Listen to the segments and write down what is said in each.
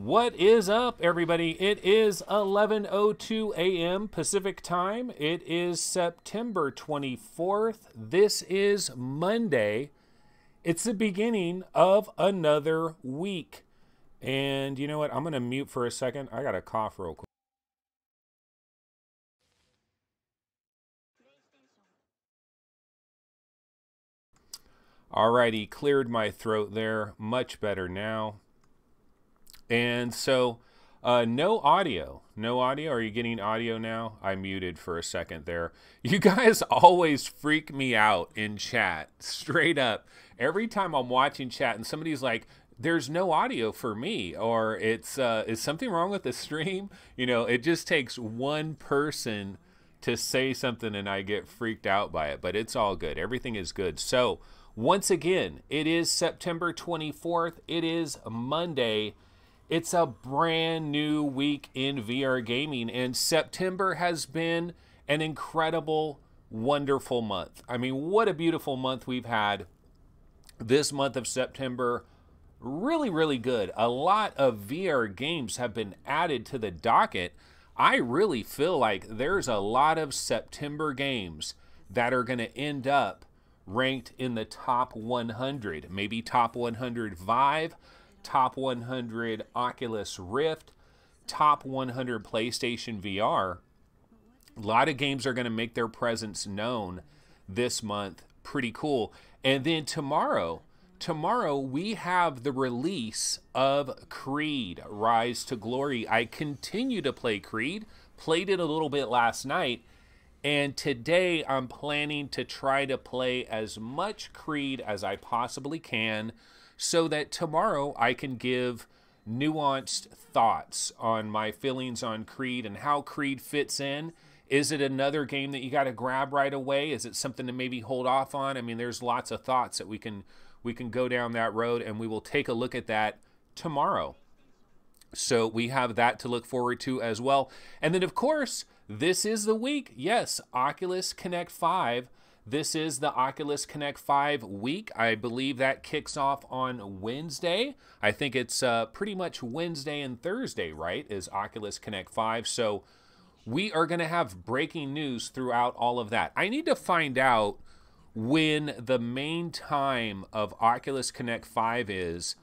What is up, everybody? It is 11:02 a.m. Pacific time. It is September 24th. This is Monday. It's the beginning of another week. And you know what? I'm going to mute for a second. I got to cough real quick. Alrighty, cleared my throat there. Much better now. And so, no audio. No audio. Are you getting audio now? I muted for a second there. You guys always freak me out in chat. Straight up. Every time I'm watching chat and somebody's like, there's no audio for me, or it's, is something wrong with the stream? You know, it just takes one person to say something and I get freaked out by it, but it's all good. Everything is good. So, once again, it is September 24th. It is Monday. It's a brand new week in VR gaming, and September has been an incredible, wonderful month. I mean, what a beautiful month we've had. This month of September, really, really good. A lot of VR games have been added to the docket. I really feel like there's a lot of September games that are going to end up ranked in the top 100, maybe top 100 Vive, top 100 Oculus Rift, top 100 PlayStation VR. A lot of games are going to make their presence known this month. Pretty cool. And then tomorrow we have the release of Creed, Rise to Glory. I continue to play Creed, played it a little bit last night, and today I'm planning to try to play as much Creed as I possibly can so that tomorrow I can give nuanced thoughts on my feelings on Creed and how Creed fits in. Is it another game that you got to grab right away? Is it something to maybe hold off on? I mean, there's lots of thoughts that we can go down that road, and we will take a look at that tomorrow. So we have that to look forward to as well. And then, of course, this is the week. Yes, Oculus Connect 5. This is the Oculus Connect 5 week. I believe that kicks off on Wednesday. I think it's pretty much Wednesday and Thursday, right, is Oculus Connect 5. So we are going to have breaking news throughout all of that. I need to find out when the main time of Oculus Connect 5 is,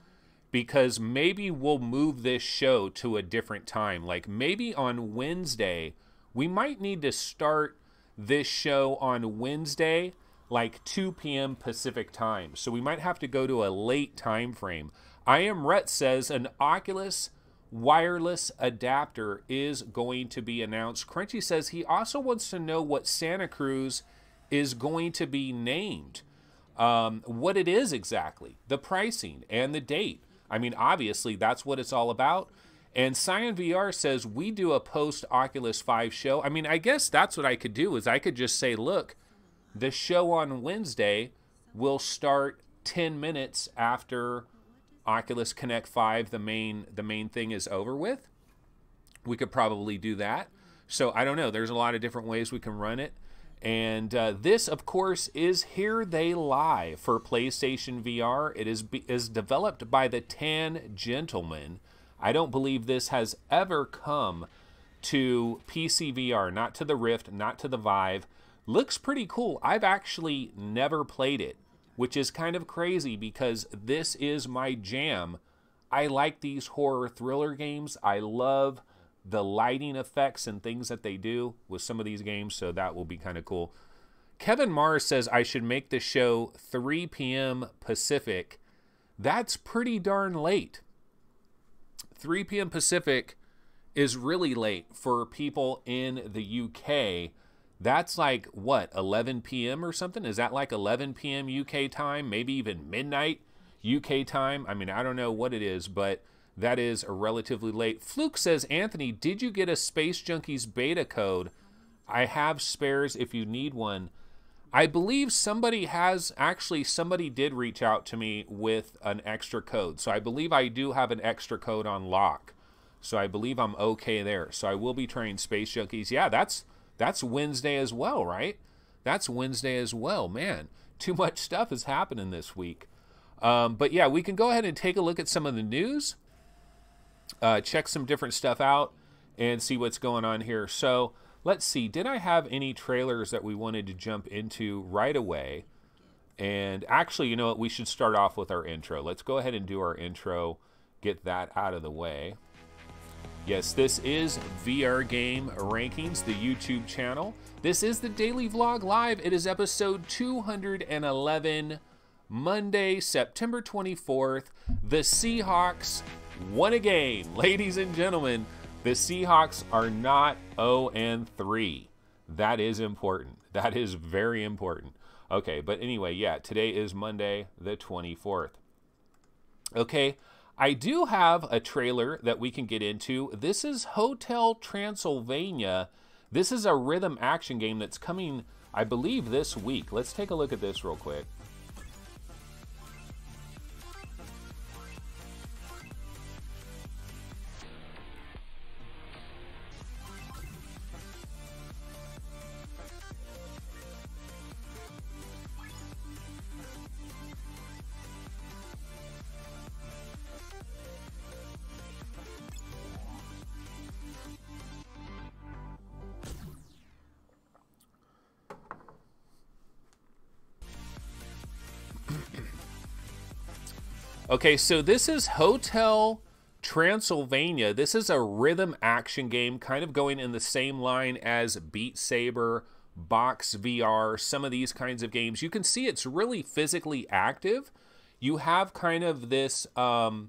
because maybe we'll move this show to a different time. Like maybe on Wednesday, we might need to start this show on Wednesday, like 2 p.m. Pacific time. So we might have to go to a late time frame. I Am Rhett says an Oculus wireless adapter is going to be announced. Crunchy says he also wants to know what Santa Cruz is going to be named. What it is exactly, the pricing and the date. I mean, obviously, that's what it's all about. And Cyan VR says, we do a post-Oculus 5 show. I mean, I guess that's what I could do, is I could just say, look, the show on Wednesday will start 10 minutes after Oculus Connect 5, the main thing is over with. We could probably do that. So, I don't know. There's a lot of different ways we can run it. And this, of course, is Here They Lie for PlayStation VR. It is developed by the Tan Gentlemen. I don't believe this has ever come to PC VR, not to the Rift, not to the Vive. Looks pretty cool. I've actually never played it, which is kind of crazy because this is my jam. I like these horror thriller games. I love the lighting effects and things that they do with some of these games, so that will be kind of cool. Kevin Mars says I should make the show 3 p.m. Pacific. That's pretty darn late. 3 p.m. Pacific is really late for people in the UK. That's like, what, 11 p.m. or something? Is that like 11 p.m. UK time? Maybe even midnight UK time? I mean, I don't know what it is, but that is a relatively late. Fluke says, Anthony, did you get a Space Junkies beta code? I have spares if you need one. I believe somebody did reach out to me with an extra code. So I believe I do have an extra code on lock. So I believe I'm okay there. So I will be trying Space Junkies. Yeah, that's Wednesday as well, right? That's Wednesday as well. Man, too much stuff is happening this week. But yeah, we can go ahead and take a look at some of the news. check some different stuff out and see what's going on here. So let's see. Did I have any trailers that we wanted to jump into right away? And actually, you know what? We should start off with our intro. Let's go ahead and do our intro, get that out of the way. Yes, this is VR Game Rankings, the YouTube channel. This is the Daily Vlog Live. It is episode 211, Monday, September 24th. The Seahawks won a game. Ladies and gentlemen, the Seahawks are not 0-3. That is important. That is very important. Okay, but anyway, yeah, today is Monday, the 24th. Okay, I do have a trailer that we can get into. This is Hotel Transylvania. This is a rhythm action game that's coming, I believe, this week. Let's take a look at this real quick. Okay, so this is Hotel Transylvania. This is a rhythm action game, kind of going in the same line as Beat Saber, Box VR, some of these kinds of games. You can see it's really physically active. You have kind of this Darth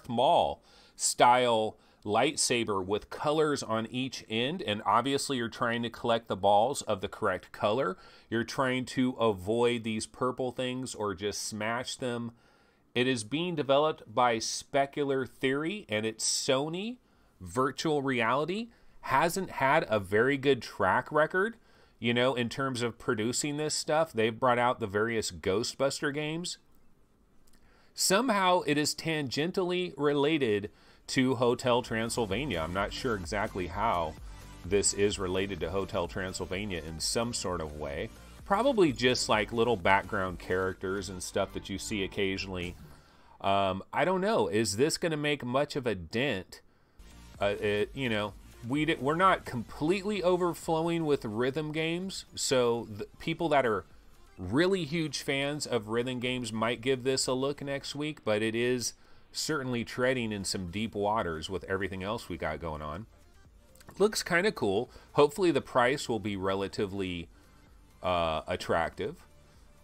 Maul style lightsaber with colors on each end, and obviously you're trying to collect the balls of the correct color. You're trying to avoid these purple things or just smash them. It is being developed by Specular Theory, and it's Sony Virtual Reality. Hasn't had a very good track record, you know, in terms of producing this stuff. They've brought out the various Ghostbuster games. Somehow it is tangentially related to Hotel Transylvania. I'm not sure exactly how this is related to Hotel Transylvania in some sort of way. Probably just like little background characters and stuff that you see occasionally. I don't know. Is this going to make much of a dent? You know, we're not completely overflowing with rhythm games. So the people that are really huge fans of rhythm games might give this a look next week. But it is certainly treading in some deep waters with everything else we got going on. Looks kind of cool. Hopefully the price will be relatively attractive.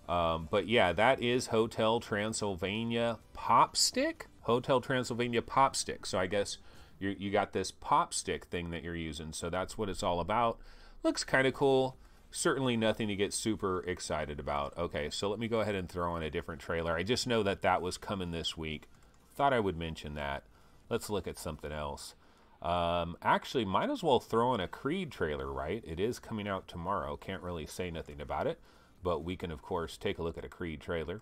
But yeah, that is Hotel Transylvania Popstick. Hotel Transylvania Popstick. So I guess you got this Popstick thing that you're using. So that's what it's all about. Looks kind of cool. Certainly nothing to get super excited about. Okay, so let me go ahead and throw on a different trailer. I just know that that was coming this week. Thought I would mention that. Let's look at something else. Actually, might as well throw in a Creed trailer, right? It is coming out tomorrow. Can't really say nothing about it. But we can, of course, take a look at a Creed trailer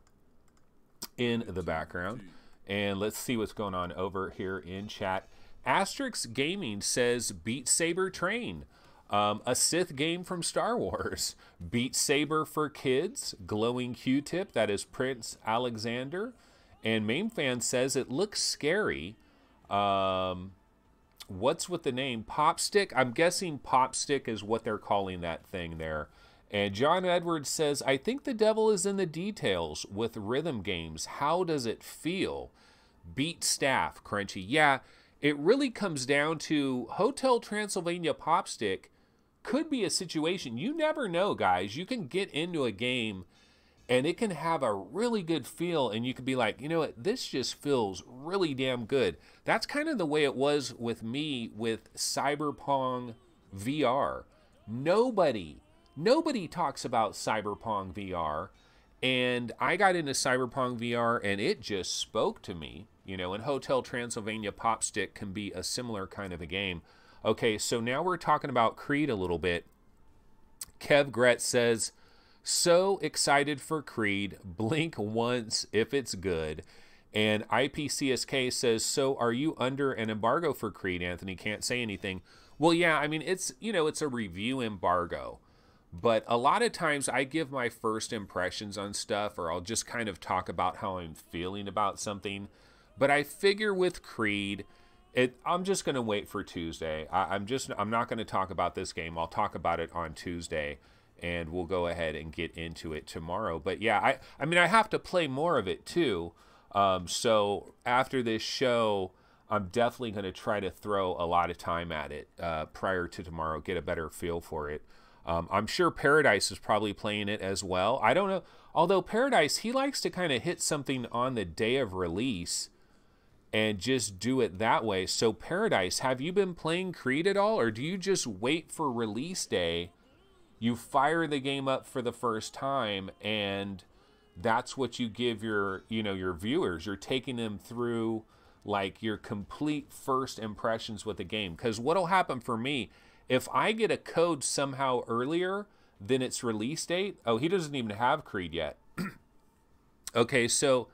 in the background. And let's see what's going on over here in chat. Asterix Gaming says Beat Saber Train. A Sith game from Star Wars. Beat Saber for kids. Glowing Q-tip. That is Prince Alexander. And Main Fan says it looks scary. What's with the name? Popstick? I'm guessing Popstick is what they're calling that thing there. And John Edwards says, I think the devil is in the details with rhythm games. How does it feel? Beat staff, Crunchy. Yeah, it really comes down to Hotel Transylvania Popstick could be a situation. You never know, guys. You can get into a game and it can have a really good feel, and you could be like, you know what, this just feels really damn good. That's kind of the way it was with me with Cyberpunk VR. Nobody talks about Cyberpunk VR, and I got into Cyberpunk VR, and it just spoke to me. You know, and Hotel Transylvania Popstick can be a similar kind of a game. Okay, so now we're talking about Creed a little bit. Kev Gretz says, so excited for Creed. Blink once if it's good. And IPCSK says, so are you under an embargo for Creed, Anthony? Can't say anything. Well, yeah, I mean, it's, you know, it's a review embargo. But a lot of times I give my first impressions on stuff, or I'll just kind of talk about how I'm feeling about something. But I figure with Creed, I'm just going to wait for Tuesday. I'm not going to talk about this game. I'll talk about it on Tuesday, and we'll go ahead and get into it tomorrow. But yeah, I mean, I have to play more of it too. So after this show, I'm definitely going to try to throw a lot of time at it prior to tomorrow, get a better feel for it. I'm sure Paradise is probably playing it as well. I don't know. Although Paradise, he likes to kind of hit something on the day of release and just do it that way. So Paradise, have you been playing Creed at all? Or do you just wait for release day? You fire the game up for the first time, and that's what you give your viewers. You're taking them through like your complete first impressions with the game. Because what'll happen for me, if I get a code somehow earlier than its release date, oh, he doesn't even have Creed yet. Okay, so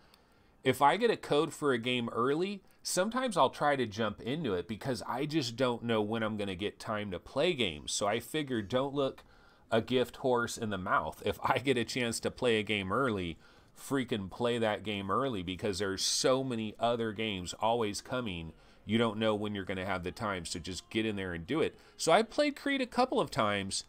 if I get a code for a game early, sometimes I'll try to jump into it because I just don't know when I'm going to get time to play games. So I figure don't look a gift horse in the mouth. If I get a chance to play a game early, freaking play that game early, because there's so many other games always coming. You don't know when you're going to have the time, so just get in there and do it. So I played Creed a couple of times,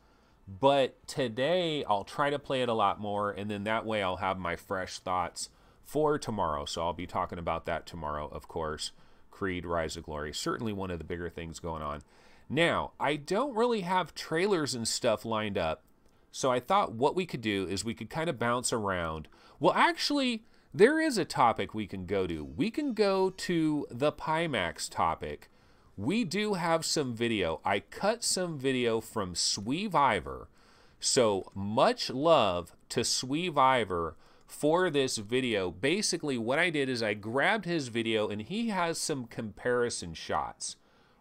but today I'll try to play it a lot more, and then that way I'll have my fresh thoughts for tomorrow. So I'll be talking about that tomorrow, of course. Creed, Rise of Glory, certainly one of the bigger things going on. Now, I don't really have trailers and stuff lined up, so I thought what we could do is we could kind of bounce around. Well, actually, there is a topic we can go to. We can go to the Pimax topic. We do have some video. I cut some video from SweViver. So much love to SweViver for this video. Basically, what I did is I grabbed his video, and he has some comparison shots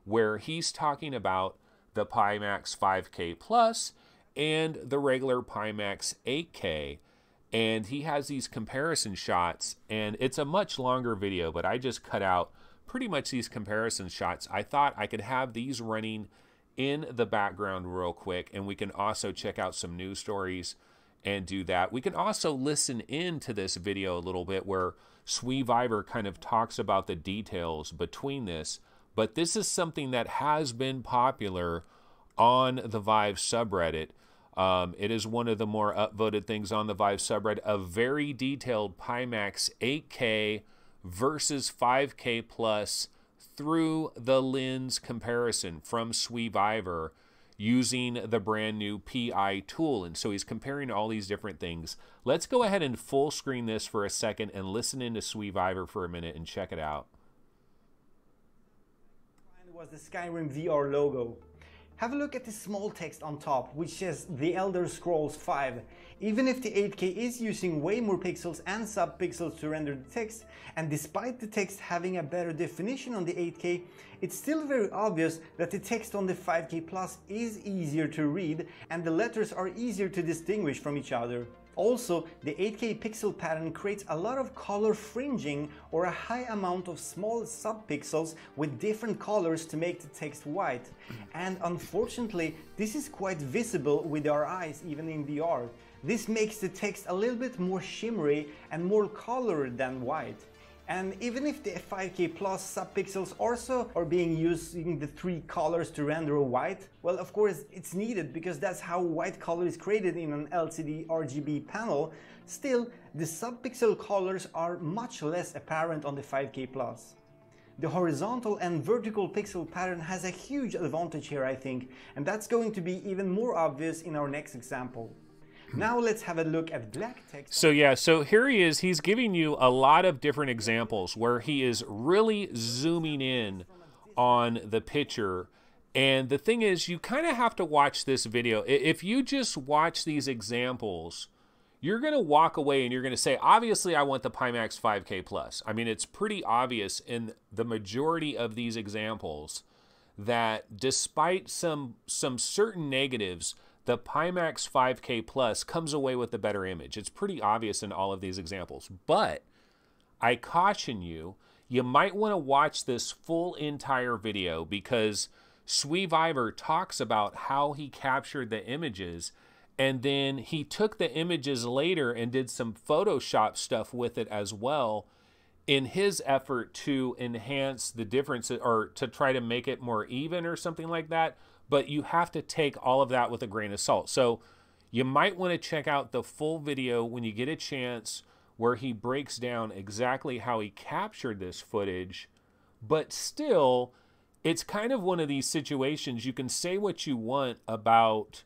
where he's talking about the Pimax 5K Plus and the regular Pimax 8K. And he has these comparison shots, and it's a much longer video, but I just cut out pretty much these comparison shots. I thought I could have these running in the background real quick, and we can also check out some news stories and do that. We can also listen into this video a little bit where SweViver kind of talks about the details between this, but this is something that has been popular on the Vive subreddit. It is one of the more upvoted things on the Vive subreddit, a very detailed Pimax 8K versus 5K Plus through the lens comparison from SweViver using the brand new PI tool. And so he's comparing all these different things. Let's go ahead and full screen this for a second and listen into SweViver for a minute and check it out. Was the Skyrim VR logo. Have a look at the small text on top, which says The Elder Scrolls 5. Even if the 8K is using way more pixels and sub-pixels to render the text, and despite the text having a better definition on the 8K, it's still very obvious that the text on the 5K Plus is easier to read, and the letters are easier to distinguish from each other. Also, the 8K pixel pattern creates a lot of color fringing or a high amount of small subpixels with different colors to make the text white. And unfortunately, this is quite visible with our eyes even in VR. This makes the text a little bit more shimmery and more colored than white. And even if the 5K Plus subpixels also are being used using the three colors to render a white, well, of course it's needed because that's how white color is created in an LCD RGB panel. Still, the subpixel colors are much less apparent on the 5K Plus. The horizontal and vertical pixel pattern has a huge advantage here, I think, and that's going to be even more obvious in our next example. Now let's have a look at black text. So yeah, so here he is. He's giving you a lot of different examples where he is really zooming in on the picture. And the thing is, you kind of have to watch this video. If you just watch these examples, you're going to walk away and you're going to say, obviously, I want the Pimax 5K Plus. I mean, it's pretty obvious in the majority of these examples that despite some certain negatives, the Pimax 5K Plus comes away with the better image. It's pretty obvious in all of these examples. But I caution you, you might want to watch this full entire video because SweViver talks about how he captured the images, and then he took the images later and did some Photoshop stuff with it as well in his effort to enhance the difference or to try to make it more even or something like that. But you have to take all of that with a grain of salt. So you might want to check out the full video when you get a chance, where he breaks down exactly how he captured this footage. But still, it's kind of one of these situations, you can say what you want about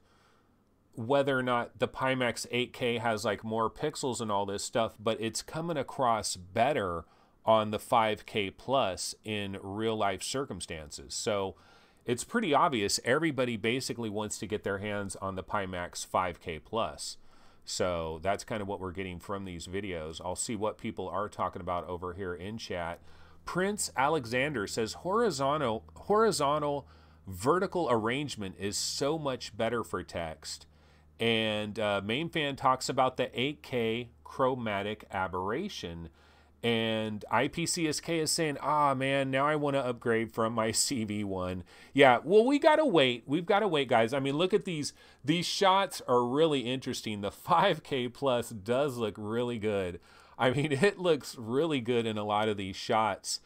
whether or not the Pimax 8K has like more pixels and all this stuff, but it's coming across better on the 5K plus in real life circumstances. So it's pretty obvious everybody basically wants to get their hands on the Pimax 5K plus. So that's kind of what we're getting from these videos. I'll see what people are talking about over here in chat. Prince Alexander says horizontal vertical arrangement is so much better for text. And Main Fan talks about the 8K chromatic aberration. And IPCSK is saying, ah, man, now I want to upgrade from my CV1. Yeah, well, we got to wait. We've got to wait, guys. I mean, look at these. These shots are really interesting. The 5K plus does look really good. I mean, it looks really good in a lot of these shots.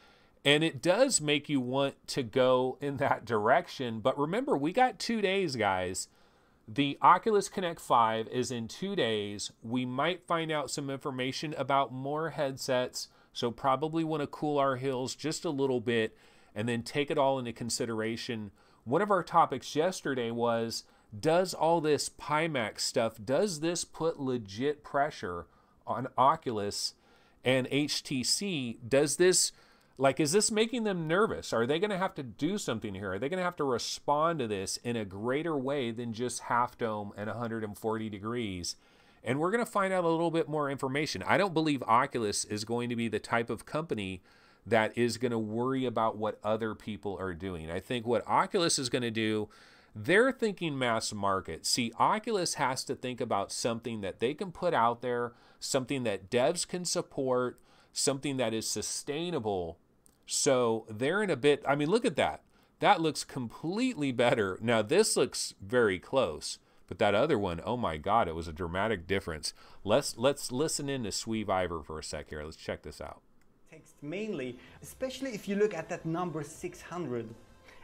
And it does make you want to go in that direction. But remember, we got 2 days, guys. The Oculus Connect 5 is in 2 days. We might find out some information about more headsets, so probably want to cool our heels just a little bit and then take it all into consideration. One of our topics yesterday was, does all this Pimax stuff, does this put legit pressure on Oculus and HTC? Does this, like, is this making them nervous? Are they going to have to do something here? Are they going to have to respond to this in a greater way than just half dome and 140 degrees? And we're going to find out a little bit more information. I don't believe Oculus is going to be the type of company that is going to worry about what other people are doing. I think what Oculus is going to do, they're thinking mass market. See, Oculus has to think about something that they can put out there, something that devs can support, something that is sustainable. So they're in a bit, I mean, look at that. That looks completely better. Now this looks very close, but that other one, oh my God, it was a dramatic difference. Let's listen in to SweViver for a sec here. Let's check this out. Text mainly, especially if you look at that number 600.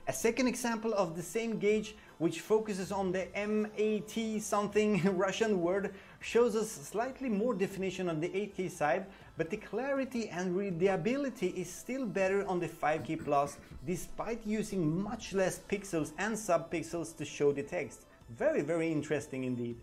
A second example of the same gauge, which focuses on the MAT something Russian word, shows us slightly more definition on the 8K side, but the clarity and readability is still better on the 5K plus, despite using much less pixels and subpixels to show the text. Very, very interesting indeed.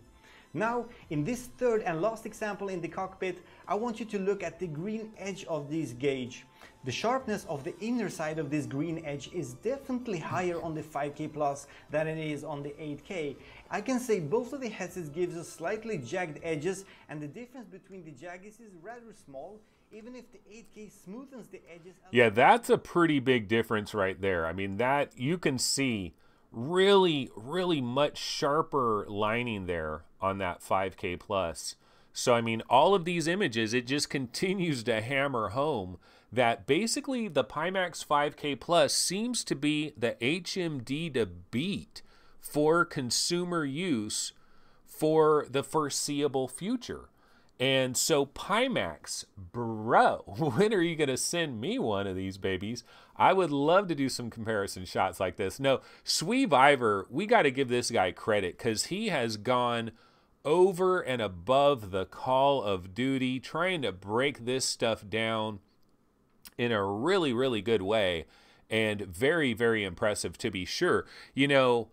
Now, in this third and last example in the cockpit, I want you to look at the green edge of this gauge. The sharpness of the inner side of this green edge is definitely higher on the 5K plus than it is on the 8K. I can say both of the headsets gives us slightly jagged edges, and the difference between the jaggeds is rather small, even if the 8K smoothens the edges. Yeah, that's a pretty big difference right there. I mean, that you can see really, really much sharper lining there on that 5K plus. So, I mean, all of these images, it just continues to hammer home that basically the Pimax 5K plus seems to be the HMD to beat for consumer use for the foreseeable future. And so Pimax, bro, when are you going to send me one of these babies? I would love to do some comparison shots like this. No, SweViver, we got to give this guy credit because he has gone over and above the call of duty, trying to break this stuff down in a really, really good way, and very, very impressive to be sure. You know,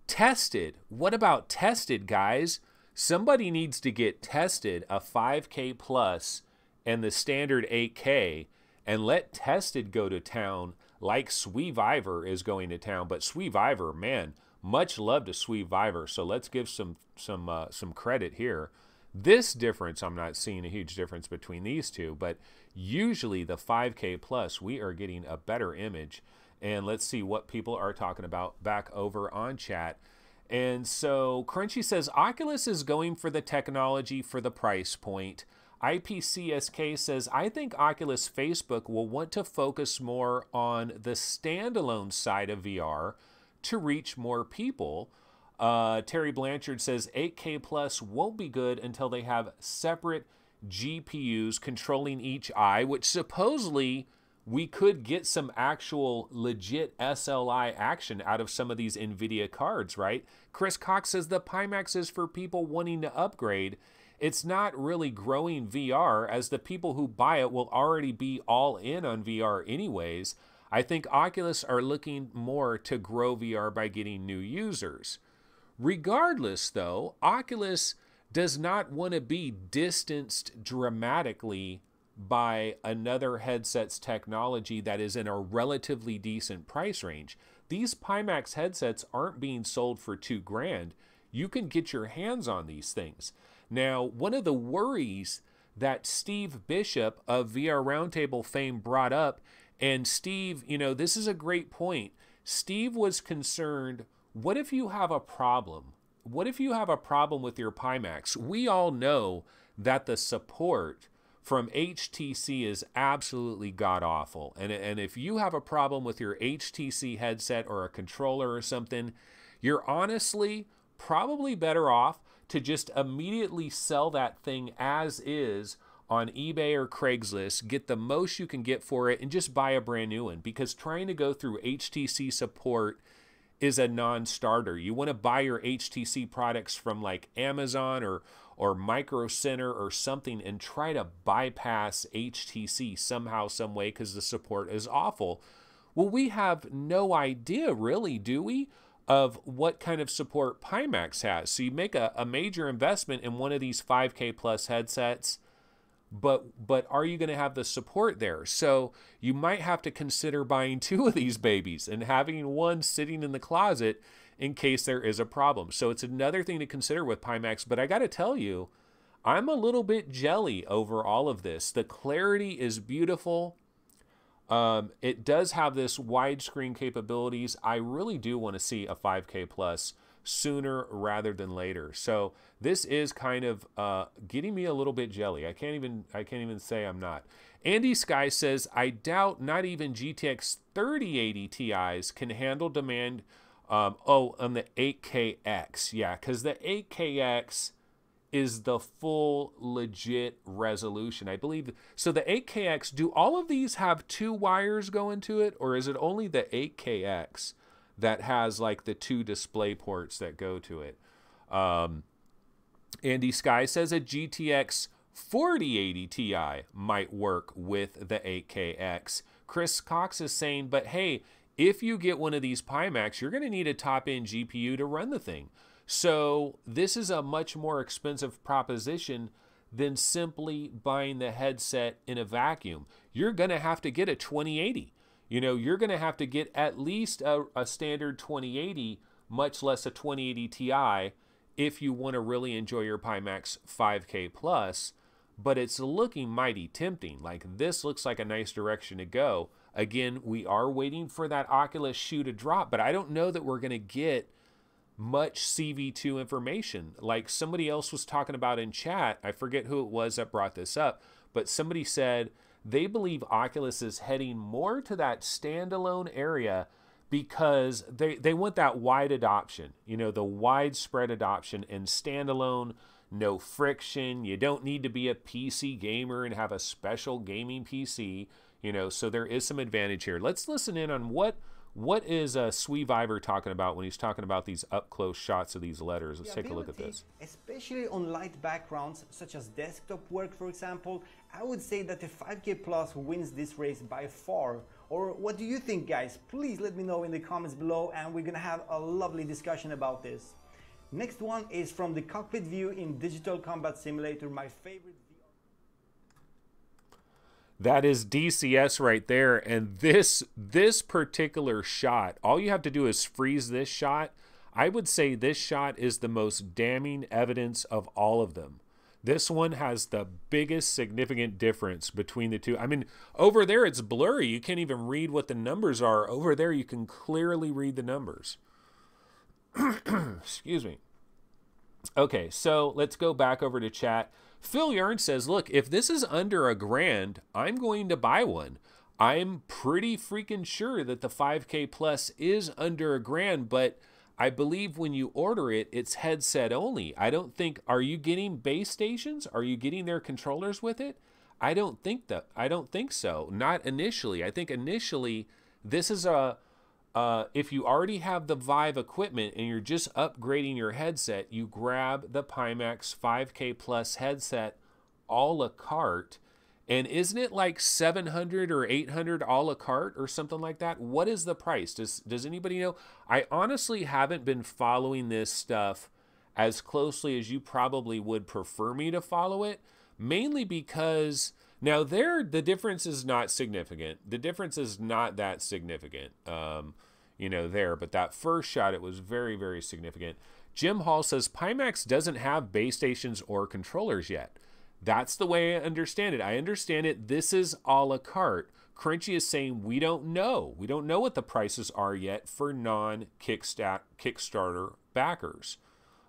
tested. What about tested, guys? Somebody needs to get tested a 5K plus and the standard 8K and let tested go to town like SweViver is going to town. But SweViver, man, much love to SweViver. So let's give some credit here. This difference, I'm not seeing a huge difference between these two, but usually the 5K plus, we are getting a better image. And let's see what people are talking about back over on chat. And so Crunchy says, Oculus is going for the technology for the price point. IPCSK says, I think Oculus Facebook will want to focus more on the standalone side of VR to reach more people. Terry Blanchard says 8K plus won't be good until they have separate GPUs controlling each eye, which supposedly we could get some actual legit SLI action out of some of these NVIDIA cards, right? Chris Cox says the Pimax is for people wanting to upgrade. It's not really growing VR, as the people who buy it will already be all in on VR anyways. I think Oculus are looking more to grow VR by getting new users. Regardless, though, Oculus does not want to be distanced dramatically by another headset's technology that is in a relatively decent price range. These Pimax headsets aren't being sold for $2,000. You can get your hands on these things. Now, one of the worries that Steve Bishop of VR Roundtable fame brought up, and Steve, you know, this is a great point. Steve was concerned, what if you have a problem? What if you have a problem with your Pimax? We all know that the support from HTC is absolutely god-awful. And if you have a problem with your HTC headset or a controller or something, you're honestly probably better off to just immediately sell that thing as is on eBay or Craigslist, get the most you can get for it, and just buy a brand new one. Because trying to go through HTC support is a non-starter. You want to buy your HTC products from like Amazon or Micro Center or something and try to bypass HTC somehow, some way, because the support is awful. Well, we have no idea really, do we, of what kind of support Pimax has. So you make a major investment in one of these 5K plus headsets, but are you going to have the support there? So you might have to consider buying two of these babies and having one sitting in the closet in case there is a problem. So it's another thing to consider with Pimax. But I got to tell you, I'm a little bit jelly over all of this. The clarity is beautiful. It does have this widescreen capabilities. I really do want to see a 5K plus sooner rather than later. So this is kind of getting me a little bit jelly. I can't even say I'm not. Andy Sky says, I doubt not even GTX 3080 Ti's can handle demand. On the 8KX. Yeah, because the 8KX is the full legit resolution, I believe. So the 8KX, do all of these have two wires going to it, or is it only the 8KX that has like the two display ports that go to it? Andy Sky says a GTX 4080 Ti might work with the 8KX. Chris Cox is saying, but hey, if you get one of these Pimax, you're going to need a top-end GPU to run the thing. So this is a much more expensive proposition than simply buying the headset in a vacuum. You're going to have to get a 2080. You know, you're going to have to get at least a standard 2080, much less a 2080 Ti, if you want to really enjoy your Pimax 5K plus. But it's looking mighty tempting. Like, this looks like a nice direction to go. Again, we are waiting for that Oculus shoe to drop, but I don't know that we're going to get much CV2 information. Like somebody else was talking about in chat, I forget who it was that brought this up, but somebody said they believe Oculus is heading more to that standalone area because they want that wide adoption, you know, the widespread adoption and standalone, no friction. You don't need to be a PC gamer and have a special gaming PC. You know, so there is some advantage here. Let's listen in on what is SweViver talking about when he's talking about these up-close shots of these letters. Let's take a look at this. Especially on light backgrounds, such as desktop work, for example, I would say that the 5K Plus wins this race by far. Or what do you think, guys? Please let me know in the comments below, and we're gonna have a lovely discussion about this. Next one is from the cockpit view in Digital Combat Simulator, my favorite. That is DCS right there, and this particular shot, all you have to do is freeze this shot. I would say this shot is the most damning evidence of all of them. This one has the biggest significant difference between the two. I mean, over there it's blurry. You can't even read what the numbers are. Over there you can clearly read the numbers. Excuse me. Okay, so let's go back over to chat. Phil Yarn says, look, if this is under $1,000, I'm going to buy one. I'm pretty freaking sure that the 5K Plus is under $1,000, but I believe when you order it, it's headset only. I don't think, are you getting base stations? Are you getting their controllers with it? I don't think so. Not initially. I think initially this is if you already have the Vive equipment and you're just upgrading your headset, you grab the Pimax 5K Plus headset a la carte. And isn't it like 700 or 800 a la carte or something like that? What is the price? Does anybody know? I honestly haven't been following this stuff as closely as you probably would prefer me to follow it, mainly because now the difference is not significant. The difference is not that significant, but that first shot, it was very, very significant. Jim Hall says Pimax doesn't have base stations or controllers yet. That's the way I understand it. I understand it. This is a la carte. Crunchy is saying we don't know. We don't know what the prices are yet for non-Kickstarter backers.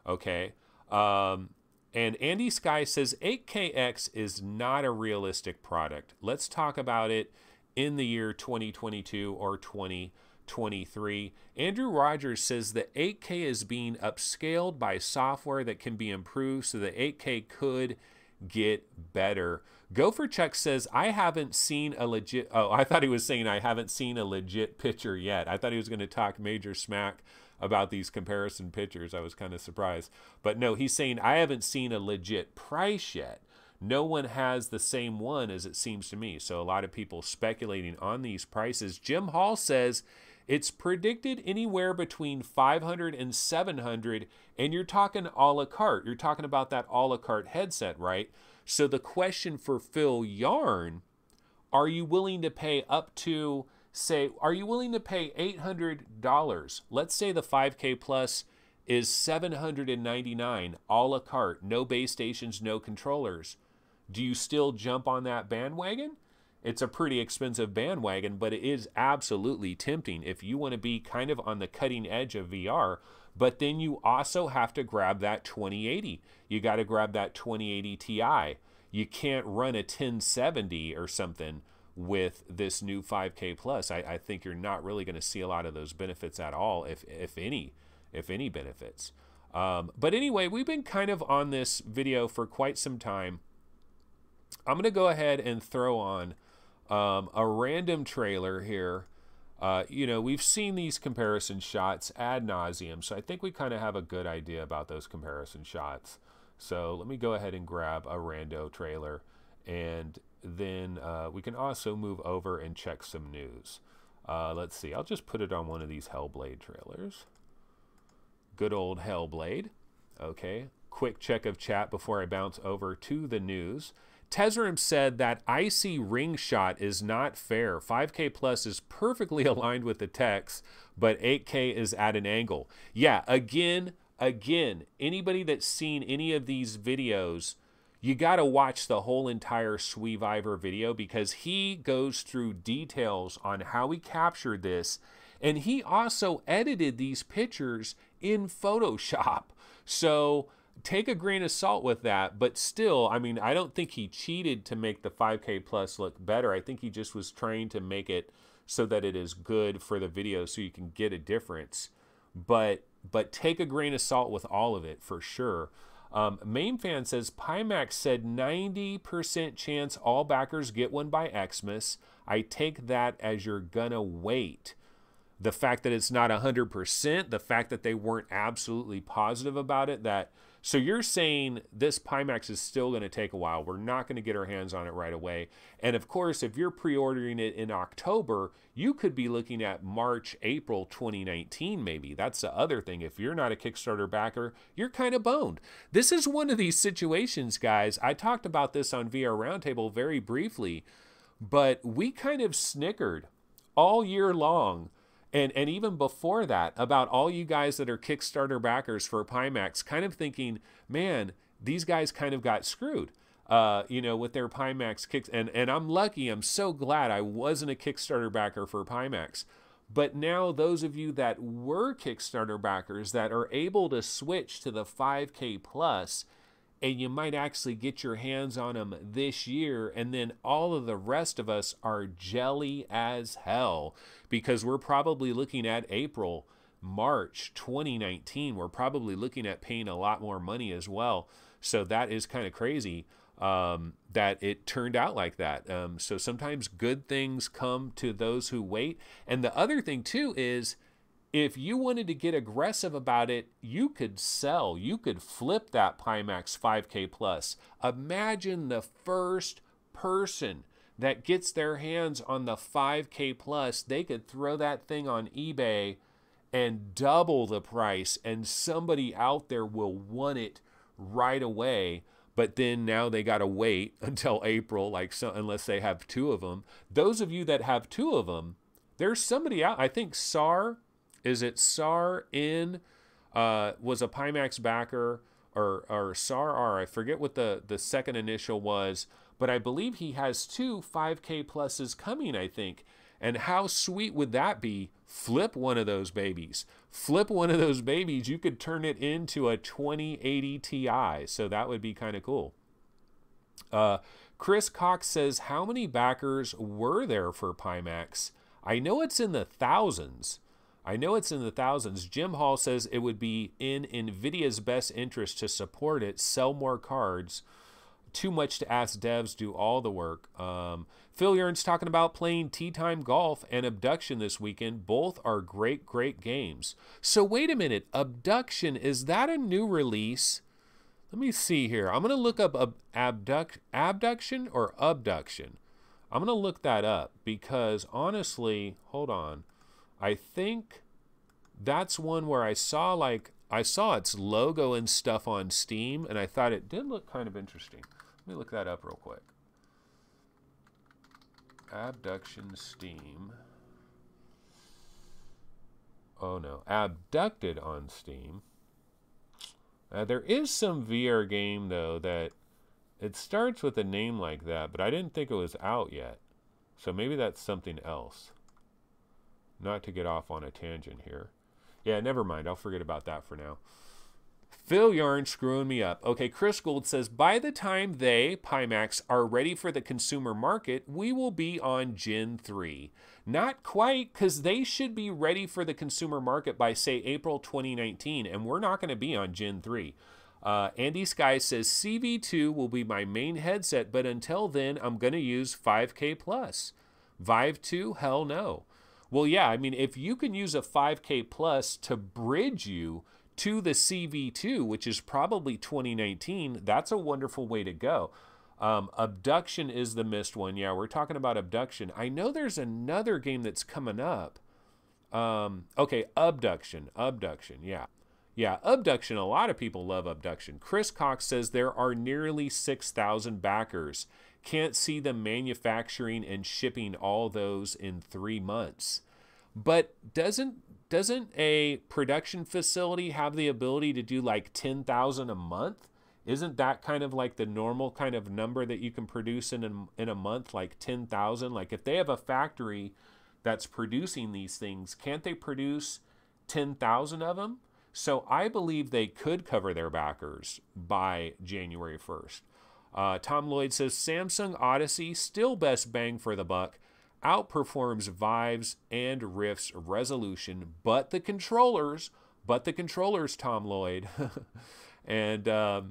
Okay. And Andy Sky says 8KX is not a realistic product. Let's talk about it in the year 2022 or 2023. Andrew Rogers says that 8K is being upscaled by software that can be improved so that 8K could get better. Gopher Chuck says, I haven't seen a legit... Oh, I thought he was saying I haven't seen a legit picture yet. I thought he was going to talk major smack about these comparison pictures. I was kind of surprised. But no, he's saying I haven't seen a legit price yet. No one has the same one, as it seems to me. So a lot of people speculating on these prices. Jim Hall says it's predicted anywhere between 500 and 700, and you're talking a la carte. You're talking about that a la carte headset, right? So the question for Phil Yarn, are you willing to pay up to, say, are you willing to pay $800? Let's say the 5K Plus is $799 a la carte, no base stations, no controllers. Do you still jump on that bandwagon? It's a pretty expensive bandwagon, but it is absolutely tempting if you want to be kind of on the cutting edge of VR. But then you also have to grab that 2080. You got to grab that 2080 Ti. You can't run a 1070 or something with this new 5K Plus. I think you're not really going to see a lot of those benefits at all, if any benefits. But anyway, we've been kind of on this video for quite some time. I'm going to go ahead and throw on a random trailer here. We've seen these comparison shots ad nauseum, so I think we kind of have a good idea about those comparison shots. So let me go ahead and grab a rando trailer, and then we can also move over and check some news. Let's see, I'll just put it on one of these Hellblade trailers. Good old Hellblade. Okay, quick check of chat before I bounce over to the news. Tezerim said that icy ring shot is not fair. 5K Plus is perfectly aligned with the text, but 8K is at an angle. Yeah, again, anybody that's seen any of these videos, you got to watch the whole entire SweViver video because he goes through details on how he captured this, and he also edited these pictures in Photoshop. So take a grain of salt with that, but still, I mean, I don't think he cheated to make the 5K Plus look better. I think he just was trying to make it so that it is good for the video so you can get a difference. But take a grain of salt with all of it for sure. Main Fan says, Pimax said 90% chance all backers get one by Xmas. I take that as you're gonna wait. The fact that it's not 100%, the fact that they weren't absolutely positive about it, so you're saying this Pimax is still going to take a while. We're not going to get our hands on it right away. And of course, if you're pre-ordering it in October, you could be looking at March, April 2019 maybe. That's the other thing. If you're not a Kickstarter backer, you're kind of boned. This is one of these situations, guys. I talked about this on VR Roundtable very briefly, but we kind of snickered all year long. And even before that, about all you guys that are Kickstarter backers for Pimax, kind of thinking, man, these guys kind of got screwed, with their Pimax kicks. And I'm lucky, I'm so glad I wasn't a Kickstarter backer for Pimax. But now those of you that were Kickstarter backers that are able to switch to the 5K Plus, and you might actually get your hands on them this year, and then all of the rest of us are jelly as hell because we're probably looking at April March 2019, we're probably looking at paying a lot more money as well. So that is kind of crazy that it turned out like that. So sometimes good things come to those who wait. And the other thing too is, if you wanted to get aggressive about it, you could sell, you could flip that Pimax 5K Plus. Imagine the first person that gets their hands on the 5K Plus, they could throw that thing on eBay and double the price, and somebody out there will want it right away. But then now they got to wait until April, unless they have two of them. Those of you that have two of them, there's somebody out, I think SAR, is it SAR in, was a Pimax backer, or SAR R, I forget what the second initial was, but I believe he has two 5K pluses coming, I think. And how sweet would that be? Flip one of those babies. Flip one of those babies, you could turn it into a 2080 Ti, so that would be kind of cool. Chris Cox says, how many backers were there for Pimax? I know it's in the thousands. Jim Hall says it would be in NVIDIA's best interest to support it, sell more cards. Too much to ask devs, do all the work. Phil Yearn's talking about playing Tea Time Golf and Abduction this weekend. Both are great, great games. So wait a minute. Abduction, is that a new release? Let me see here. I'm going to look up Abduction or Abduction. I'm going to look that up because honestly, hold on. I think that's one where I saw its logo and stuff on Steam, and I thought it did look kind of interesting. Let me look that up real quick. Abduction Steam. Oh no, Abducted on Steam. There is some VR game though that it starts with a name like that, but I didn't think it was out yet. So maybe that's something else. Not to get off on a tangent here. Yeah, never mind. I'll forget about that for now. Phil Yarn screwing me up. Okay, Chris Gould says, by the time they, Pimax, are ready for the consumer market, we will be on Gen 3. Not quite, because they should be ready for the consumer market by, say, April 2019, and we're not going to be on Gen 3. Andy Sky says, CV2 will be my main headset, but until then, I'm going to use 5K Plus. Vive 2? Hell no. Well, yeah, I mean, if you can use a 5K Plus to bridge you to the CV2, which is probably 2019, that's a wonderful way to go. Abduction is the missed one. Yeah, we're talking about Abduction. I know there's another game that's coming up. Okay, Abduction, yeah. Yeah, Abduction, a lot of people love Abduction. Chris Cox says there are nearly 6,000 backers. Can't see them manufacturing and shipping all those in 3 months. But doesn't a production facility have the ability to do like 10,000 a month? Isn't that kind of like the normal kind of number that you can produce in a month, like 10,000? Like if they have a factory that's producing these things, can't they produce 10,000 of them? So I believe they could cover their backers by January 1st. Tom Lloyd says, Samsung Odyssey, still best bang for the buck, outperforms Vive's and Rift's resolution, but the controllers, Tom Lloyd. And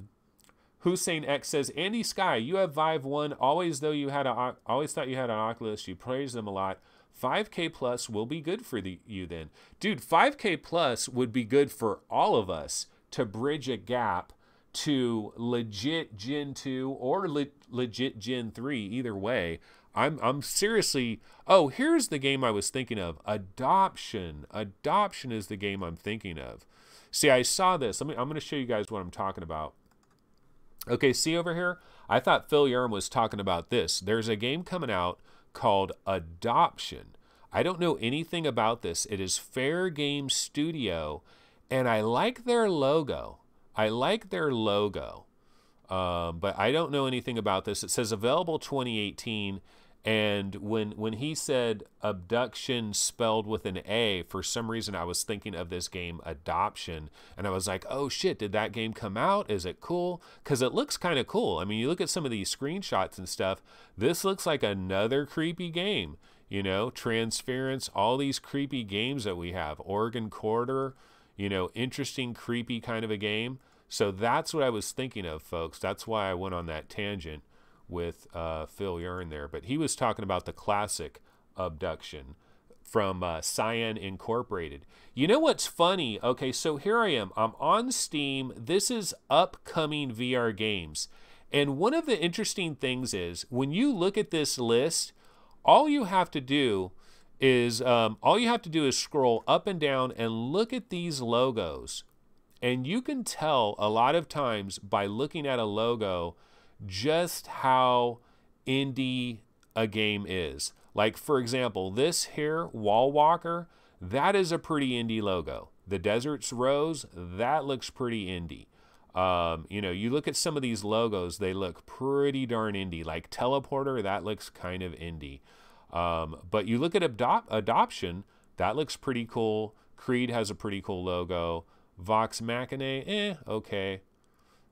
Hussein X says, Andy Sky, you have Vive 1, always thought you had an Oculus, you praise them a lot. 5K Plus will be good for you then. Dude, 5K Plus would be good for all of us to bridge a gap to legit Gen 2 or legit Gen 3, either way. I'm seriously... Oh, here's the game I was thinking of. Adoption. Adoption is the game I'm thinking of. See, I saw this. I'm going to show you guys what I'm talking about. Okay, see over here? I thought Phil Yarn was talking about this. There's a game coming out called Adoption. I don't know anything about this. It is Fair Game Studio, and I like their logo. But I don't know anything about this. It says available 2018, and when he said Abduction spelled with an A, for some reason I was thinking of this game Adoption, and I was like, oh shit, did that game come out? Is it cool? Because it looks kind of cool. I mean, you look at some of these screenshots and stuff, this looks like another creepy game. you know, Transference, all these creepy games that we have, Oregon Corridor, you know, interesting, creepy kind of a game. So that's what I was thinking of, folks. That's why I went on that tangent with Phil Yarn there. But he was talking about the classic Abduction from Cyan Incorporated. You know what's funny? Okay, so here I am. I'm on Steam. This is upcoming VR games. And one of the interesting things is when you look at this list, all you have to do is scroll up and down and look at these logos. And you can tell a lot of times by looking at a logo just how indie a game is. Like, for example, this here, Wall Walker, that is a pretty indie logo. The Desert's Rose, that looks pretty indie. You know, you look at some of these logos, they look pretty darn indie. Like Teleporter, that looks kind of indie. But you look at Adoption, that looks pretty cool. Creed has a pretty cool logo. Vox Machina, okay.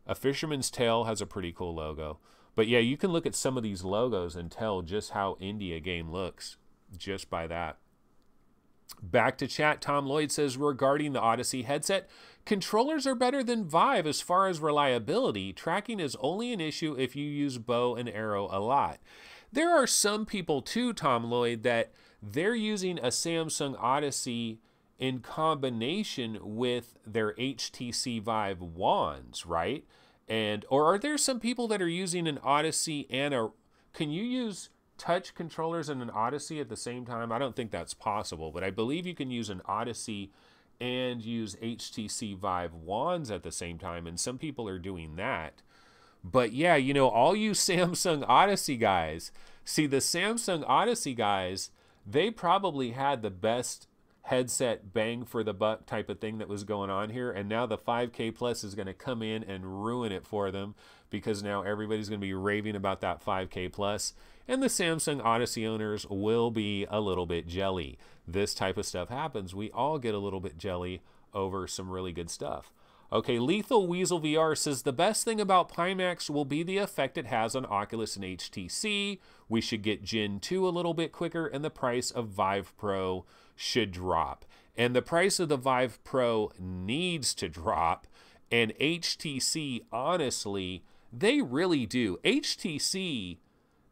A Fisherman's Tale has a pretty cool logo. But yeah, you can look at some of these logos and tell just how indie a game looks just by that. Back to chat, Tom Lloyd says, regarding the Odyssey headset, controllers are better than Vive as far as reliability. Tracking is only an issue if you use bow and arrow a lot. There are some people too, Tom Lloyd, that they're using a Samsung Odyssey in combination with their HTC Vive wands, right? Or are there some people that are using an Odyssey and can you use touch controllers and an Odyssey at the same time? I don't think that's possible, but I believe you can use an Odyssey and use HTC Vive wands at the same time, and some people are doing that. But yeah, you know, all you Samsung Odyssey guys, see the Samsung Odyssey guys, they probably had the best headset bang for the buck type of thing that was going on here, and now the 5K Plus is going to come in and ruin it for them, because now everybody's going to be raving about that 5K Plus, and the Samsung Odyssey owners will be a little bit jelly. This type of stuff happens. We all get a little bit jelly over some really good stuff. Okay, Lethal Weasel VR says, the best thing about Pimax will be the effect it has on Oculus and HTC. We should get Gen 2 a little bit quicker, and the price of Vive Pro should drop. And the price of the Vive Pro needs to drop. And HTC, honestly, they really do. HTC,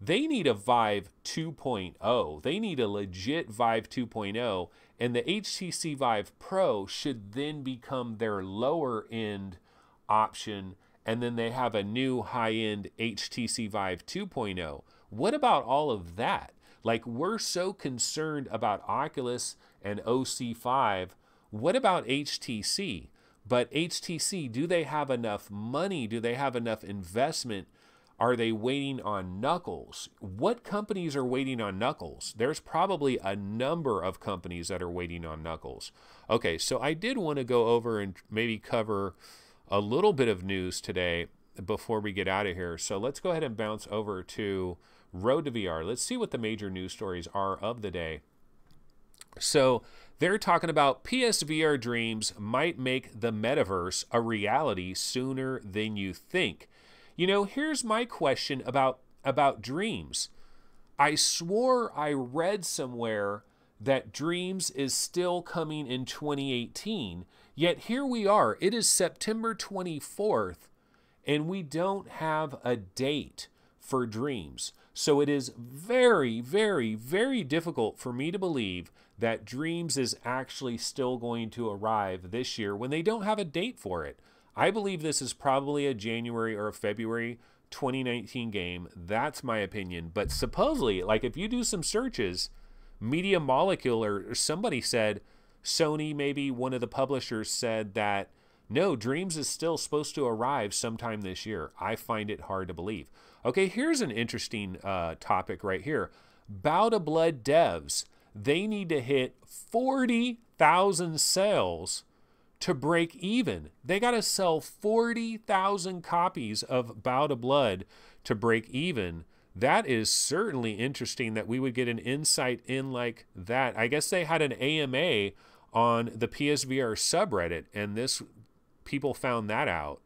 they need a Vive 2.0. They need a legit Vive 2.0. And the HTC Vive Pro should then become their lower end option. And then they have a new high-end HTC Vive 2.0. What about all of that? Like, we're so concerned about Oculus and OC5. What about HTC? But HTC, do they have enough money? Do they have enough investment? Are they waiting on Knuckles? What companies are waiting on Knuckles? There's probably a number of companies that are waiting on Knuckles. Okay, so I did want to go over and maybe cover a little bit of news today before we get out of here. So let's go ahead and bounce over to Road to VR. Let's see what the major news stories are of the day. So they're talking about PSVR dreams might make the metaverse a reality sooner than you think. You know, here's my question about dreams. I swore I read somewhere that Dreams is still coming in 2018, yet here we are. It is September 24th, and we don't have a date for Dreams. So it is very, very, very difficult for me to believe that Dreams is actually still going to arrive this year when they don't have a date for it. I believe this is probably a January or a February 2019 game. That's my opinion. But supposedly, like if you do some searches, Media Molecule or somebody said, Sony, maybe one of the publishers said that, no, Dreams is still supposed to arrive sometime this year. I find it hard to believe. Okay, here's an interesting topic right here. Bow to Blood devs, they need to hit 40,000 sales to break even. They got to sell 40,000 copies of Bow to Blood to break even. That is certainly interesting that we would get an insight in like that. I guess they had an AMA on the PSVR subreddit, and people found that out.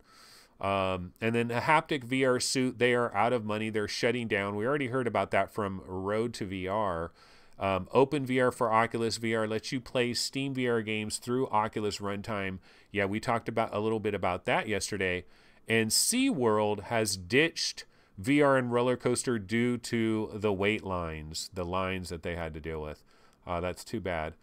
And then a haptic VR suit, they are out of money. They're shutting down. We already heard about that from Road to VR. OpenVR for Oculus VR lets you play Steam VR games through Oculus runtime. Yeah, we talked about a little bit about that yesterday. And SeaWorld has ditched VR and roller coaster due to the wait lines, the lines that they had to deal with. That's too bad.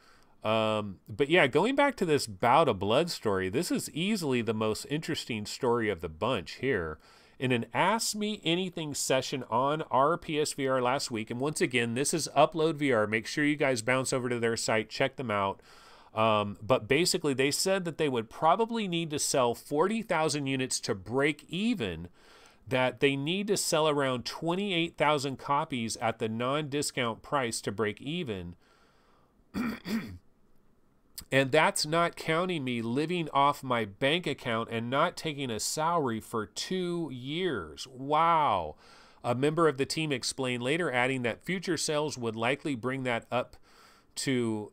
But yeah, going back to this Bout of Blood story, this is easily the most interesting story of the bunch here. In an Ask Me Anything session on our PSVR last week, and once again, this is Upload VR. Make sure you guys bounce over to their site, check them out. But basically, they said that they would probably need to sell 40,000 units to break even, that they need to sell around 28,000 copies at the non-discount price to break even. And that's not counting me living off my bank account and not taking a salary for 2 years. Wow. A member of the team explained later, adding that future sales would likely bring that up to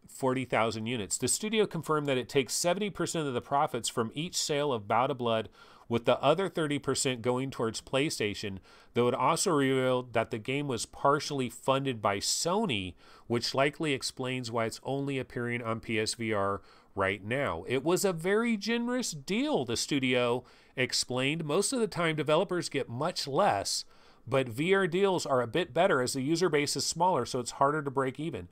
40,000 units. The studio confirmed that it takes 70% of the profits from each sale of Bout of Blood, with the other 30% going towards PlayStation, though it also revealed that the game was partially funded by Sony, which likely explains why it's only appearing on PSVR right now. It was a very generous deal, the studio explained. Most of the time, developers get much less, but VR deals are a bit better as the user base is smaller, so it's harder to break even.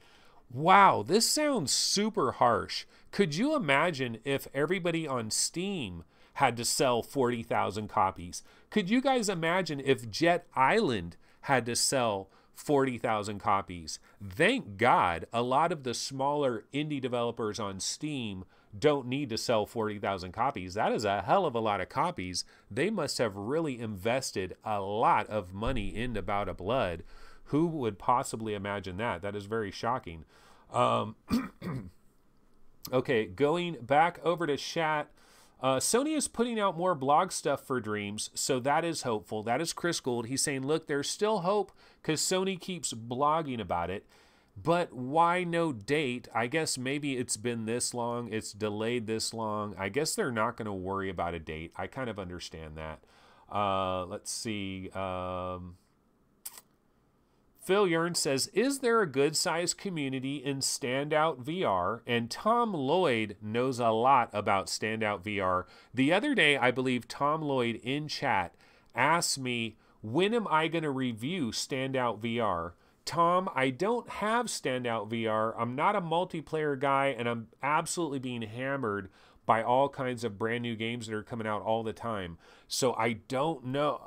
Wow, this sounds super harsh. Could you imagine if everybody on Steam had to sell 40,000 copies? Could you guys imagine if Jet Island had to sell 40,000 copies? Thank God a lot of the smaller indie developers on Steam don't need to sell 40,000 copies. That is a hell of a lot of copies. They must have really invested a lot of money into Bout of Blood. Who would possibly imagine that? That is very shocking. Okay, going back over to chat. Sony is putting out more blog stuff for Dreams, so that is hopeful. That is Chris Gould. He's saying, look, there's still hope because Sony keeps blogging about it. But why no date? I guess maybe it's been this long. It's delayed this long. I guess they're not going to worry about a date. I kind of understand that. Let's see. Phil Yearn says, is there a good-sized community in Standout VR? And Tom Lloyd knows a lot about Standout VR. The other day, I believe Tom Lloyd in chat asked me, when am I going to review Standout VR? Tom, I don't have Standout VR. I'm not a multiplayer guy, and I'm absolutely being hammered by all kinds of brand new games that are coming out all the time. So I don't know.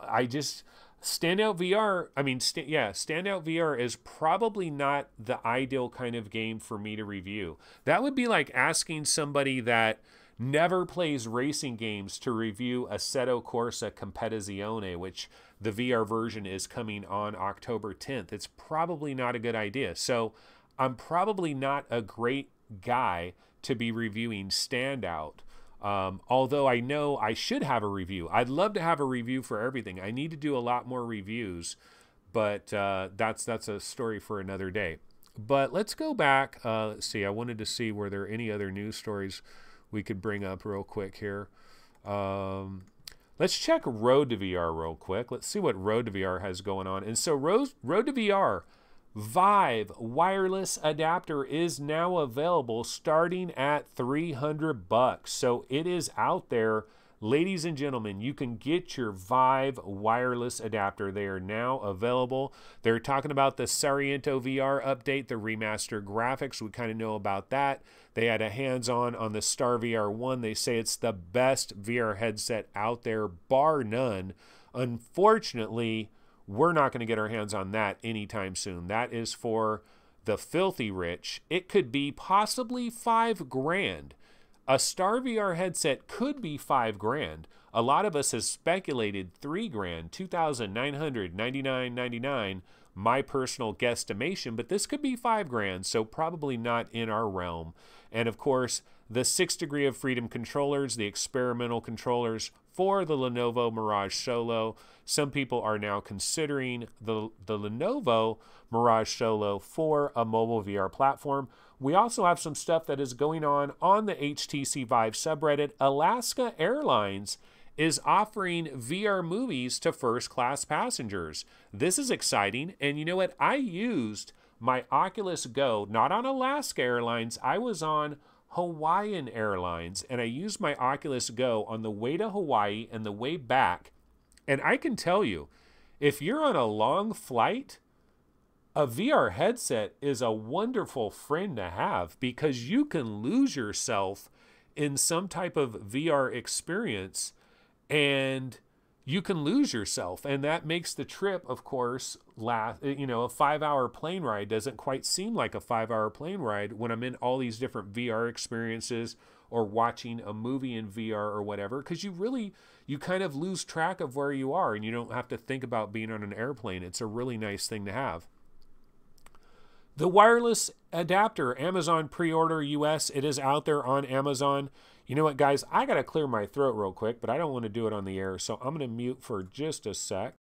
Standout VR, Standout VR is probably not the ideal kind of game for me to review. That would be like asking somebody that never plays racing games to review Assetto Corsa Competizione, which the VR version is coming on October 10th. It's probably not a good idea. So I'm probably not a great guy to be reviewing Standout. Although I know I should have a review. I'd love to have a review for everything. I need to do a lot more reviews, but that's a story for another day. But let's go back. Let's see. I wanted to see were there any other news stories we could bring up real quick here. Let's check Road to VR real quick. Let's see what Road to VR has going on. And so Road to VR Vive wireless adapter is now available starting at $300. So it is out there. Ladies and gentlemen, you can get your Vive wireless adapter. They are now available. They're talking about the Sariento VR update, the remastered graphics. We kind of know about that. They had a hands-on the Star VR 1. They say it's the best VR headset out there, bar none. Unfortunately, we're not going to get our hands on that anytime soon. That is for the filthy rich. It could be possibly $5,000. A Star VR headset could be $5,000. A lot of us has speculated $3,000, $2,999.99. My personal guesstimation, but this could be $5,000, so probably not in our realm. And of course, the 6 Degree of Freedom controllers, the experimental controllers for the Lenovo Mirage Solo. Some people are now considering the Lenovo Mirage Solo for a mobile VR platform. We also have some stuff that is going on the HTC Vive subreddit. Alaska Airlines is offering VR movies to first-class passengers. This is exciting, and you know what? I used my Oculus Go, not on Alaska Airlines, I was on Hawaiian Airlines, and I used my Oculus Go on the way to Hawaii and the way back. And I can tell you, if you're on a long flight, a VR headset is a wonderful friend to have, because you can lose yourself in some type of VR experience, and you can lose yourself. And that makes the trip, of course, last, you know, a 5-hour plane ride doesn't quite seem like a 5-hour plane ride when I'm in all these different VR experiences or watching a movie in VR or whatever, because you kind of lose track of where you are, and you don't have to think about being on an airplane. It's a really nice thing to have. The wireless adapter, Amazon pre-order US, it is out there on Amazon. You know what, guys? I got to clear my throat real quick, but I don't want to do it on the air, so I'm going to mute for just a sec.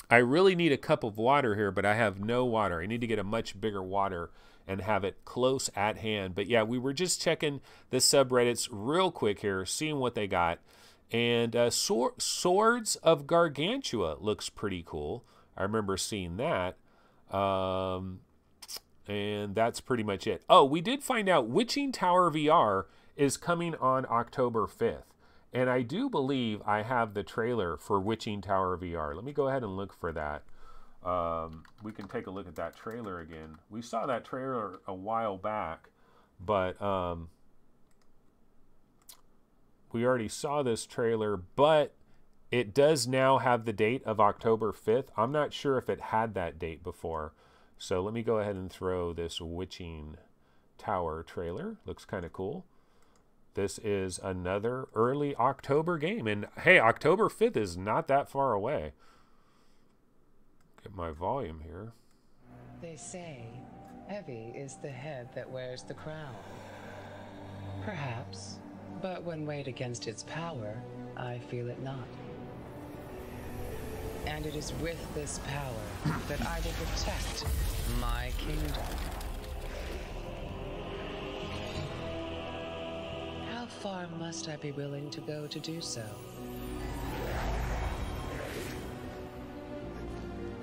I really need a cup of water here, but I have no water. I need to get a much bigger water and have it close at hand. But yeah, we were just checking the subreddits real quick here, seeing what they got. And Swords of Gargantua looks pretty cool. I remember seeing that. And that's pretty much it. Oh, we did find out Witching Tower VR is coming on October 5th. And I do believe I have the trailer for Witching Tower VR. Let me go ahead and look for that. We can take a look at that trailer again. We saw that trailer a while back, but we already saw this trailer, but it does now have the date of October 5th. I'm not sure if it had that date before. So let me go ahead and throw this Witching Tower trailer. Looks kind of cool. This is another early October game. And hey, October 5th is not that far away. Get my volume here. They say heavy is the head that wears the crown. Perhaps, but when weighed against its power, I feel it not. And it is with this power that I will protect my kingdom. How far must I be willing to go to do so?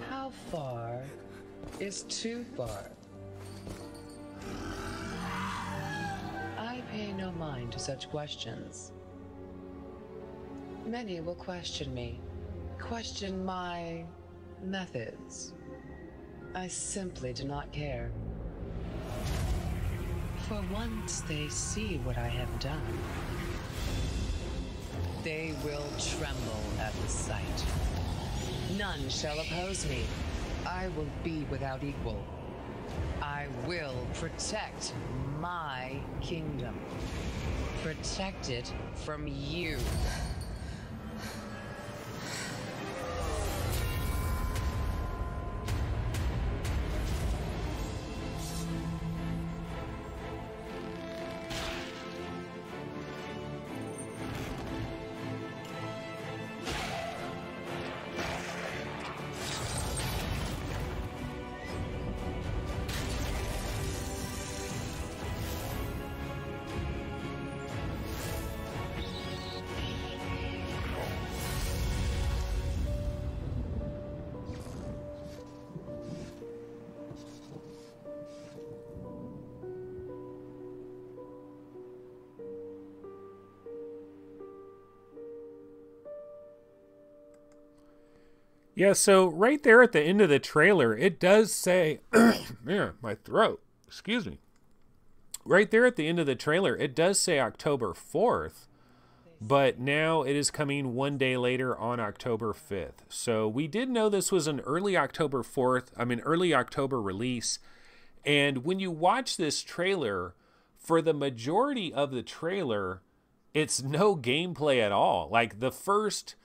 How far is too far? I pay no mind to such questions. Many will question me, question my methods. I simply do not care. For once they see what I have done, they will tremble at the sight. None shall oppose me. I will be without equal. I will protect my kingdom. Protect it from you. Yeah, so right there at the end of the trailer, it does say, man, my throat, excuse me. Right there at the end of the trailer, it does say October 4th, but now it is coming one day later on October 5th. So we did know this was an early October release. And when you watch this trailer, for the majority of the trailer, it's no gameplay at all. Like the first,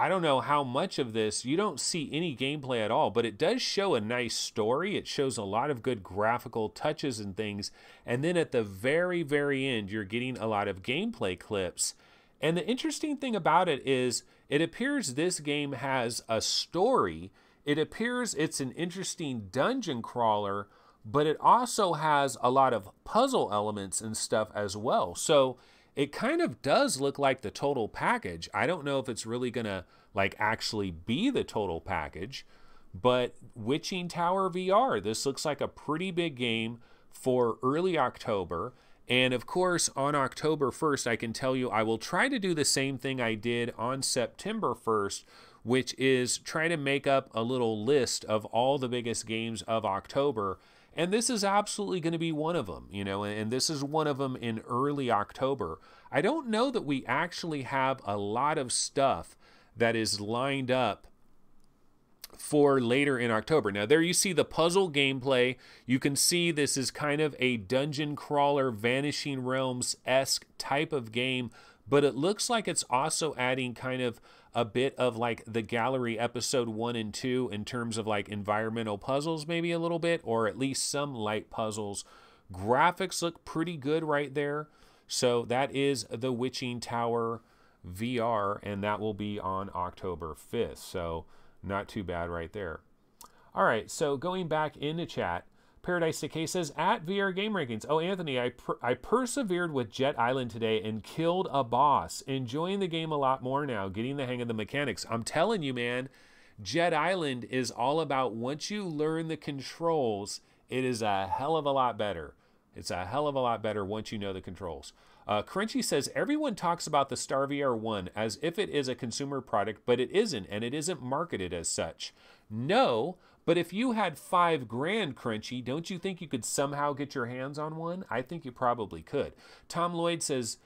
I don't know how much of this, you don't see any gameplay at all, but it does show a nice story. It shows a lot of good graphical touches and things. And then at the very, very end, you're getting a lot of gameplay clips. And the interesting thing about it is it appears this game has a story. It appears it's an interesting dungeon crawler, but it also has a lot of puzzle elements and stuff as well. So it kind of does look like the total package. I don't know if it's really gonna like actually be the total package, but Witching Tower VR, this looks like a pretty big game for early October. And of course, on October 1st, I can tell you I will try to do the same thing I did on September 1st, which is try to make up a little list of all the biggest games of October. And this is absolutely going to be one of them, you know, and this is one of them in early October. I don't know that we actually have a lot of stuff that is lined up for later in October. Now there you see the puzzle gameplay. You can see this is kind of a dungeon crawler, Vanishing Realms-esque type of game, but it looks like it's also adding kind of a bit of like the gallery episode 1 and 2 in terms of like environmental puzzles, maybe a little bit, or at least some light puzzles. Graphics look pretty good right there. So that is the Witching Tower VR, and that will be on October 5th. So not too bad right there. All right, so going back into chat, Paradise Decay says, at VR Game Rankings. Oh, Anthony, I persevered with Jet Island today and killed a boss. Enjoying the game a lot more now, getting the hang of the mechanics. I'm telling you, man, Jet Island is all about once you learn the controls, it is a hell of a lot better. It's a hell of a lot better once you know the controls. Crunchy says, everyone talks about the Star VR 1 as if it is a consumer product, but it isn't, and it isn't marketed as such. No, but if you had $5 grand, Crunchy, don't you think you could somehow get your hands on one? I think you probably could. Tom Lloyd says,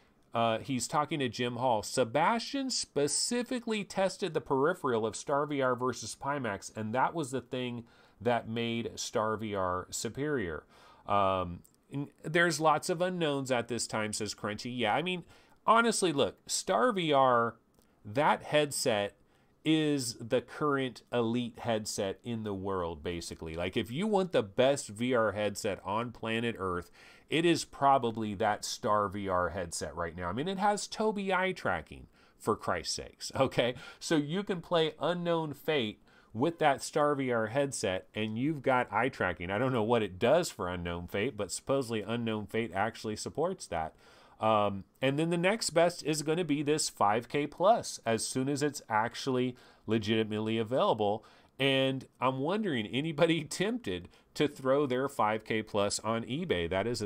he's talking to Jim Hall. Sebastian specifically tested the peripheral of Star VR versus Pimax, and that was the thing that made Star VR superior. There's lots of unknowns at this time, says Crunchy. Yeah, I mean, honestly, look, Star VR, that headset is the current elite headset in the world, basically. Like, if you want the best VR headset on planet Earth, it is probably that Star VR headset right now. I mean, it has Tobii eye tracking, for Christ's sakes, okay? So you can play Unknown Fate with that Star VR headset, and you've got eye tracking. I don't know what it does for Unknown Fate, but supposedly Unknown Fate actually supports that. And then the next best is going to be this 5K Plus as soon as it's actually legitimately available. And I'm wondering, anybody tempted to throw their 5K Plus on eBay? That is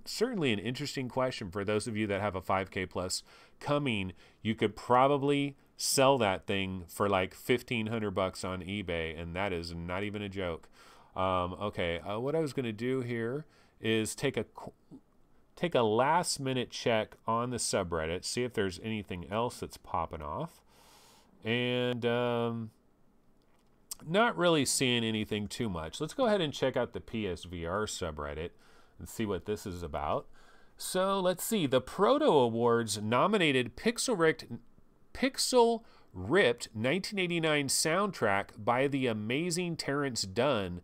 certainly an interesting question for those of you that have a 5K Plus coming. You could probably sell that thing for like $1,500 on eBay, and that is not even a joke. Okay, what I was going to do here is take a last minute check on the subreddit, see if there's anything else that's popping off, and not really seeing anything too much. Let's go ahead and check out the PSVR subreddit and see what this is about. So let's see, the Proto Awards nominated Pixel Ripped 1989 soundtrack by the amazing Terrence Dunn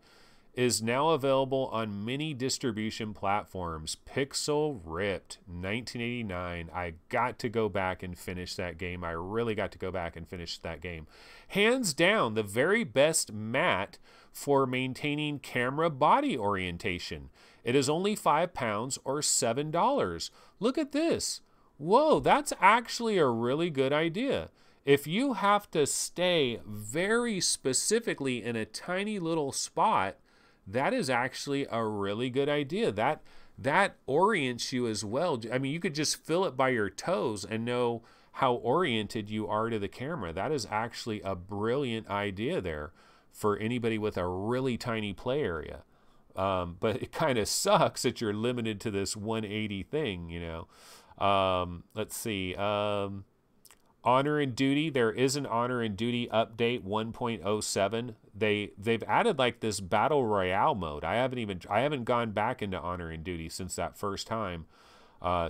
is now available on many distribution platforms. Pixel Ripped 1989. I got to go back and finish that game. I really got to go back and finish that game. Hands down, the very best mat for maintaining camera body orientation. It is only £5 or $7. Look at this. Whoa, that's actually a really good idea. If you have to stay very specifically in a tiny little spot, that is actually a really good idea. That orients you as well. I mean, you could just feel it by your toes and know how oriented you are to the camera. That is actually a brilliant idea there for anybody with a really tiny play area. But it kind of sucks that you're limited to this 180 thing, you know. Let's see. Honor and Duty. There is an Honor and Duty update 1.07. They've added like this battle royale mode. I haven't gone back into Honor and Duty since that first time,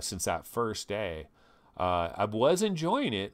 since that first day. I was enjoying it.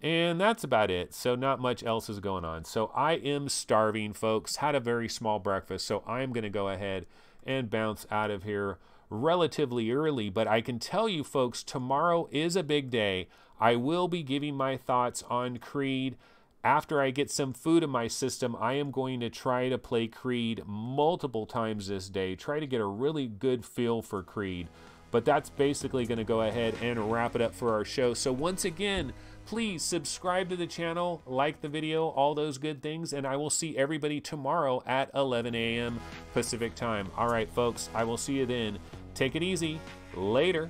And that's about it. So not much else is going on. So I am starving, folks. Had a very small breakfast, so I'm going to go ahead and bounce out of here relatively early. But I can tell you, folks, tomorrow is a big day. I will be giving my thoughts on Creed. After I get some food in my system, I am going to try to play Creed multiple times this day. Try to get a really good feel for Creed But that's basically going to go ahead and wrap it up for our show. So once again, please subscribe to the channel, like the video, all those good things, and I will see everybody tomorrow at 11 a.m. Pacific time. All right, folks, I will see you then. Take it easy. Later.